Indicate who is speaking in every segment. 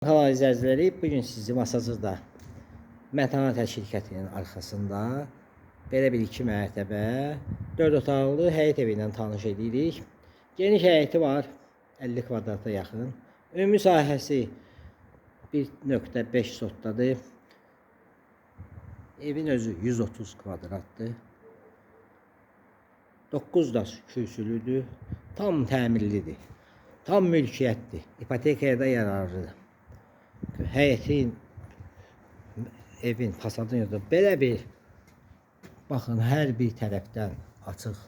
Speaker 1: Hal izləyiciləri, bugün sizi Masazırda Mətanət şirkətinin arxasında belə bir 2 mərtəbə 4 otaqlı həyət evi ilə tanış edirik. Geniş həyəti var, 50 kvadrata yaxın. Ümumi sahəsi 1.5 sotdadır. Evin özü 130 kvadratdır. 9 daş kürsülüdür. Tam təmirlidir. Tam mülkiyyətdir. İpotekaya da yararlıdır. Həyətin, evin fasadını da belə bir, baxın, hər bir tərəfdən açıq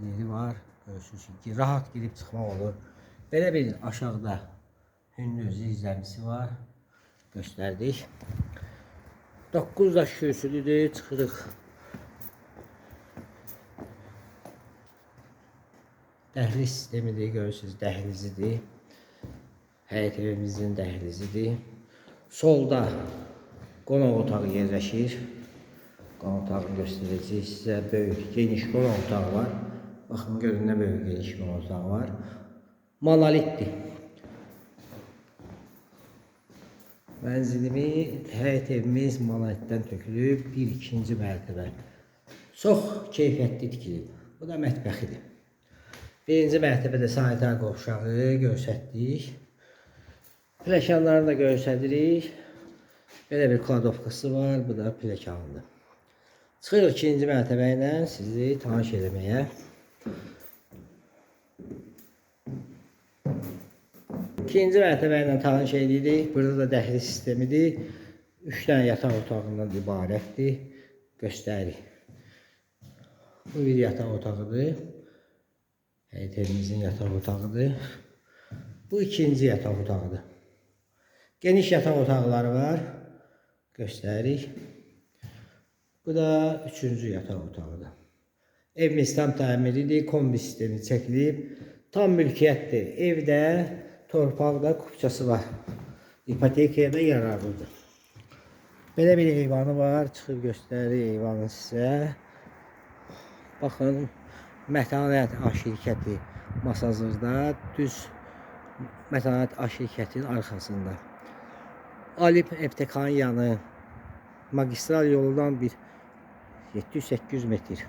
Speaker 1: yeri var. Görürsünüz ki, rahat girib çıxmaq olur. Belə bir aşağıda hündür zirzəmisi var. Göstərdik. 9 daş kürsülüdür. Çıxırıq. Dəhliz sistemidir. Görürsünüz, dəhlizidir. Həyət evimizin dəhlizidir. Solda qonaq otağı yerləşir. Qonaq otağını göstərəcək sizə. Böyük, geniş qonaq otağı var. Baxın, görün nə böyük, geniş qonaq otağı var. Monolitdir. Həyət evimiz monolitdən tökülüb. Bir ikinci mərtəbə. Çox keyfiyyətli tikilib. Bu da mətbəxidir. Birinci mərtəbədə sanitar qovşağı göstərdik. Pləkanlarını da göstəririk. Belə bir kladovkası var. Bu da pləkanıdır. Çıxırıq ikinci mərtəbə ilə sizi tanış eləməyə. İkinci mərtəbə ilə tanış edirik. Burada da dəhliz sistemidir. 3 dənə yataq otağından ibarətdir. Göstəririk. Bu bir yataq otağıdır. Həyət evimizin yataq otağıdır. Bu ikinci yataq otağıdır. Geniş yataq otaqları var. Göstəririk. Bu da üçüncü yataq otağıdır. Evimiz tam təmirlidir. Kombi sistemi çəkilib. Tam mülkiyyətdir. Evdə torpaqda kupçası var. İpotekaya da yararlıdır. Belə bir eyvanı var. Çıxıb göstəririk eyvanı sizə. Baxın, Mətanət şirkəti Masazırda, düz Mətanət şirkətinin arxasında. Alip Eftekanın yanı, magistral yoldan bir 700-800 metr.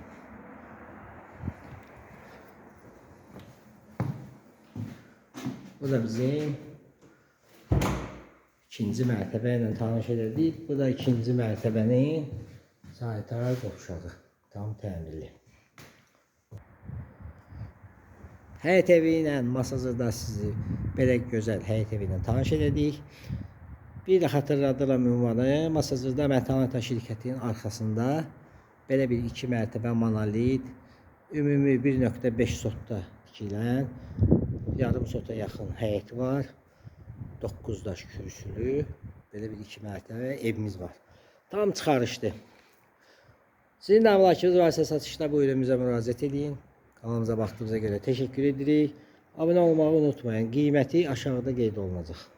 Speaker 1: Bu da bizim ikinci mərtəbə ilə tanış edirdik. Bu da ikinci mərtəbənin sanitar qovşağı. Tam təmirli. Həyət evi ilə Masazırda sizi belə gözəl həyət evi ilə tanış edirdik. Bir də xatırladıram ünvanı. Masazırda Mətanət şirkətinin arxasında belə bir 2 mərtəbə monolit, ümumi 1.5 sotda tikilən, yarım sota yaxın həyət var. 9 daş kürsülü, belə bir 2 mərtəbə evimiz var. Tam çıxarışdı. Sizin də əmlakınız varsa satışda bu ürünümüzə müraciət edin. Kanalımıza baxdığınıza görə təşəkkür edirik. Abunə olmağı unutmayın. Qiyməti aşağıda qeyd olunacaq.